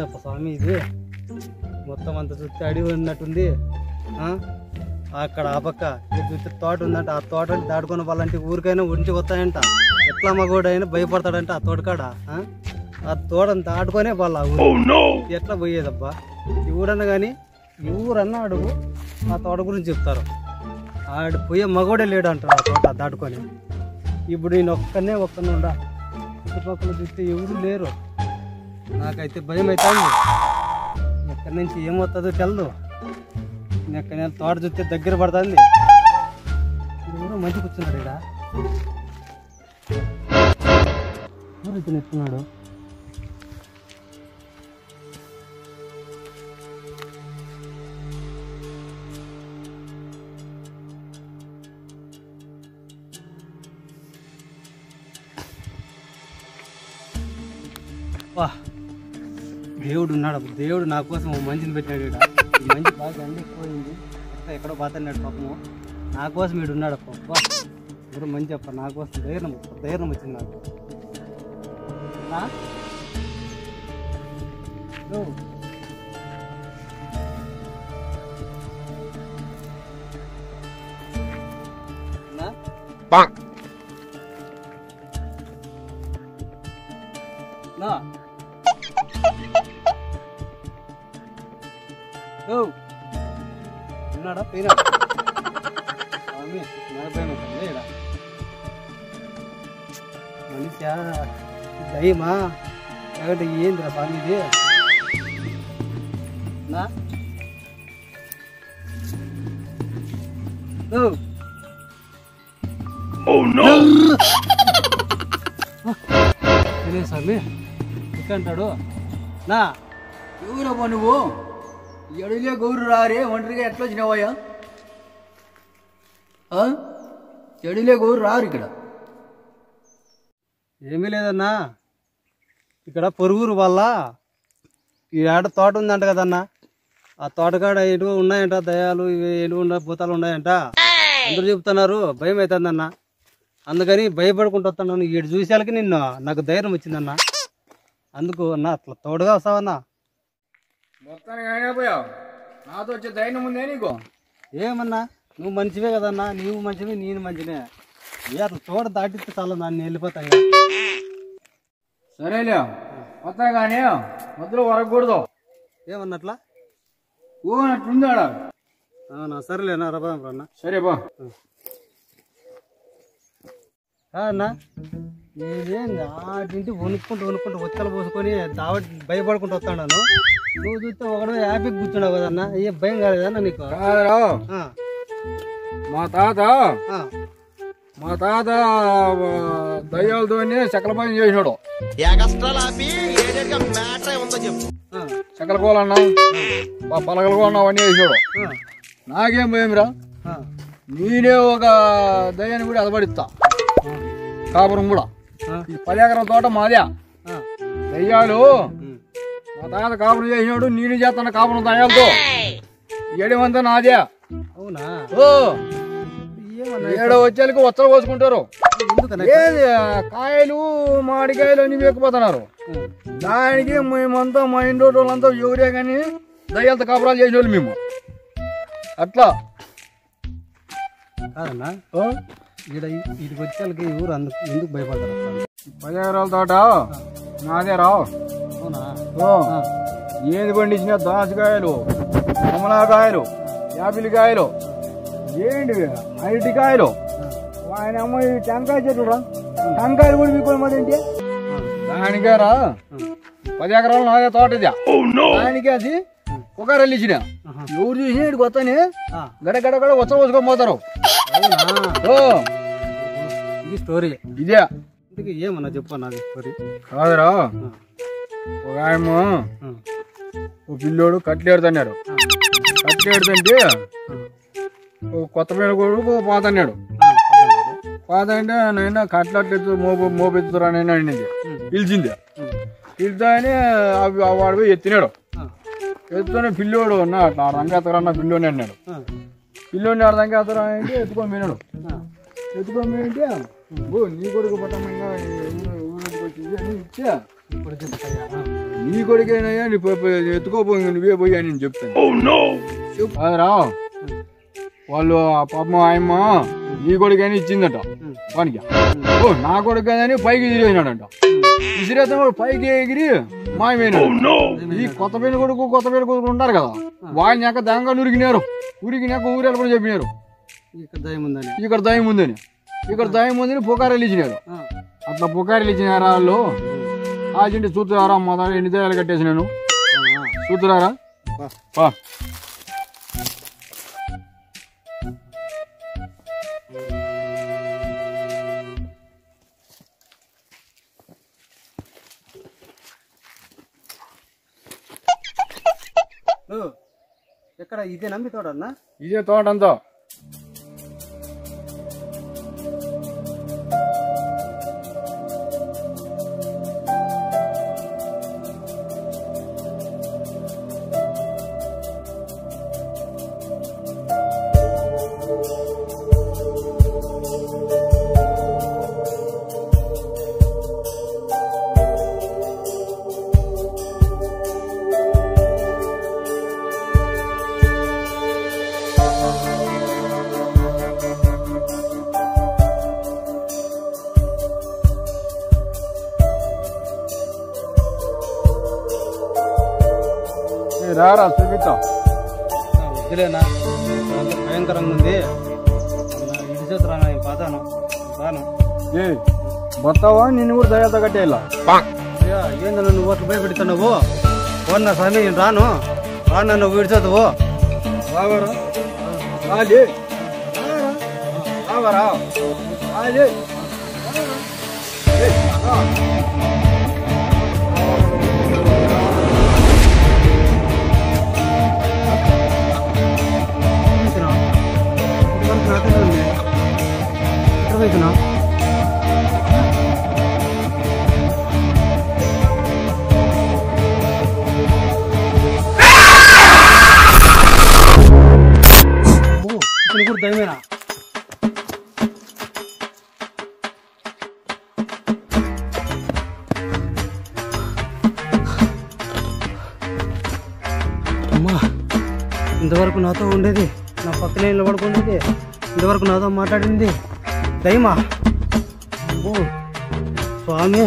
ఏందప్ప స్వామి ఇది మొత్తం అంత చుట్టూ అడిగి ఉన్నట్టుంది. అక్కడ ఆ పక్క చుట్టూ తోట ఉందంట, ఆ తోట దాటుకున్న వాళ్ళంటే ఊరికైనా ఉంచి వస్తాయంట. ఎట్లా మగోడు అయినా భయపడతాడంట ఆ తోటకాడ. ఆ తోటను దాటుకొనే వాళ్ళ ఊరు ఎట్లా పోయేదబ్బా. ఈ ఊరన్నా కానీ ఈ ఊరన్నా అడుగు ఆ తోట గురించి చెప్తారు. ఆడు పోయే మగోడే లేడు అంటారు ఆ తోట దాటుకొని. ఇప్పుడు నేను ఒక్కనే ఉండా, చుట్టుపక్కల చూస్తే ఎవరు లేరు. నాకైతే భయం అవుతుంది. ఎక్కడి నుంచి ఏమవుతుందో తెలదు. ఎక్కడ తోట చూస్తే దగ్గర పడుతుంది. ఎవరో మంచి కూర్చున్నాడు ఇక్కడ. ఎవరు ఇతను ఎత్తున్నాడు? దేవుడు ఉన్నాడు. దేవుడు నా కోసం మంచిని పెట్టాడు ఇక్కడ. ఈ మంచి బాగా ఎండ ఎక్కువైంది, ఎక్కడో పోతున్నాడు పాపము. నా కోసం వీడు ఉన్నాడు అప్ప. ఎవరు మంచి అప్ప, నా కోసం ధైర్యం వచ్చింది నాకు. ఉన్నాడా పోయినా స్వామి? మనిషా దయ్యమా లేకపోతే ఏందిరా స్వామి ఇది? తెలియదు స్వామి ఇట్లా అంటాడు. నా ఎవరమ్మా నువ్వు? ఎడలే గౌరు రారే ఒంటరిగా ఎట్లా వచ్చినావయ్యా? ఎడలే గౌరు రారు ఇక్కడ. ఏమీ లేదన్నా, ఇక్కడ పొరుగురు వల్ల ఈ ఆడ తోట ఉందంట కదన్నా. ఆ తోటకాడ ఎటు ఉన్నాయంట దయాలు, ఎటు భూతాలు ఉన్నాయంట అందరూ చెప్తున్నారు. భయం అవుతుందన్న, అందుకని భయపడుకుంటూ వస్తున్నాను. ఈడు చూసేళ్ళకి నాకు ధైర్యం వచ్చిందన్న. అందుకు అన్న అట్లా తోడుగా వస్తావన్నా. మొత్తానికి అయినా పోయావు, నాతో వచ్చే ధైర్యం ఉందే నీకు? ఏమన్నా నువ్వు మంచివే కదన్నా, నీవు మంచివే నేను మంచినే. ఏ అట్లా తోట దాటిస్తే చాలా నన్ను వెళ్ళిపోతాయి. సరేలే మొత్తం కానీ మధ్యలో వరకూడదు. ఏమన్నట్లా ఊనట్లుందాడా? అవునా, సరేలేనా రబాదం అన్న. సరే బా అన్నా. నేనేంది ఆటింటి వణుక్కుంటూ ఒత్తలు పోసుకొని భయపడుకుంటూ వస్తాను. నువ్వు చూస్తే ఒకడో హ్యాపీకి కూర్చున్నావు కదన్నా. ఏ భయం కాలేదన్నా నీకు? మా తాత దయ్యాలతోనే సకల పని చేసినాడు. సకల కోలన్నా పలకలు కొన్నా అవన్నీ చేసినాడు. నాకేం భయంరా, నేనే ఒక దయ్యాన్ని కూడా అదపడిస్తా. కాపురం కూడా ఈ 10 ఎకరాల తోట మాదే. దయ్యాలు మా తాత కాపురం చేసినాడు, నేను చేస్తాను కాపురం దయ్యాలతో. ఏడేమంతా నాదే. అవునా? ఏడో వచ్చేళ్ళకి వచ్చలు పోసుకుంటారు. ఏది కాయలు మామిడికాయలు అన్ని వేకపోతున్నారు. దానికి మేమంతా మా ఇంటి వాళ్ళంతా ఎవరే కానీ దయ్యాలతో కాపురాలు చేసిన వాళ్ళు మేము. అట్లా కాదన్నా, ఇటుకి వచ్చేళ్ళకి ఊరు ఎందుకు భయపడతారు? 10 ఎకరాల తోట నాదే రావు. అవునా? ఏది పండించిన దాసకాయలు, కమలాకాయలు, యాపిల్ కాయలు, ఏంటి అరటికాయలు. ఆయన అమ్మ ఈ టెంకాయ చెట్టు రా, టెంకాయలు కూడా మీకు ఏంటి దానికేరా 10 ఎకరాలు నాదే తోట ఇది. దానికి అది ఒక రల్లిచ్చిన ఎవరు చూసిన ఇటు కొత్తని గడగడ కూడా వచ్చ పోసుకొని పోతారు. ఇది స్టోరీ ఇదే. ఏమన్నా చెప్పు నాకు స్టోరీ. కాదురా, ఒక ఆయన ఓ పిల్లోడు కట్లేడుతున్నాడు. కట్లేడుతుంటే కొత్త పిల్ల కొడుకు పోతున్నాడు. పోతా అంటే నైనా కట్లట్లు మోపెత్తురా నైనా అనింది. పిలిచింది. పిలుతానే వాడు పోయి ఎత్తినాడు. ఎత్తుకునే పిల్లోడు ఉన్నా అట్లా రంగేత్తరా అన్న పిల్లోని అన్నాడు. పిల్లోని ఆడ రంగేత్తరా అంటే ఎత్తుకొని పోయినాడు. ఎత్తుకొని పోయింటే నీ కొడుకు పట్టమంగా ఊరికి వచ్చింది అని ఇచ్చా ఇప్పుడు చెప్తాయా? నీ కొడుకైనా ఎత్తుకోపోయి నువ్వే పోయి అని నేను చెప్తాను రా. వాళ్ళు ఆ పాపం ఆయమ్మ నీ కొడుకైనా ఇచ్చిందట వానికి. ఓ నా కొడుకని పైకి తిరిగినాడంట. విసిరేత పైకి ఎగిరి మాయమైనాడు. ఈ కొత్త పెళ్లి కొడుకు ఉంటారు కదా, వాడిని ఎక్క దాంగా ఉరికినారు. ఉరికినాక ఊరెళ్ళని చెప్పినారు ఇక్కడ దయ్యం ఉందని పుకారాలు ఇచ్చినారు. అట్లా పుకారాలు ఇచ్చినారా వాళ్ళు. ఆచింటి చూస్తున్నారా మా దాని ఎన్ని దయ్యాలు కట్టేసినాను చూస్తున్నారా. ఎక్కడ ఇదే నమ్మి తోట అన్నా? ఇదే తోట అంతా. రారా చూపిస్తా. వద్దులేనా, భయంకరంగా ఉంది. ఇటు చేతురా నేను పాతాను రాను. ఏ బతావా నిన్ను కూడా దయాత కట్టేలా. ఏందన్నా నువ్వు అట్లా భయపెడుతున్నావు? పోన్నా స్వామి నేను రాను నువ్వు విడిచదువు. రావరా రాజే రావరా రాజే. దయమేనా? అమ్మా, ఇంతవరకు నాతో ఉండేది, నా పక్కనే నిలబడుకునేది, ఇంతవరకు నాతో మాట్లాడింది దయమా. స్వామి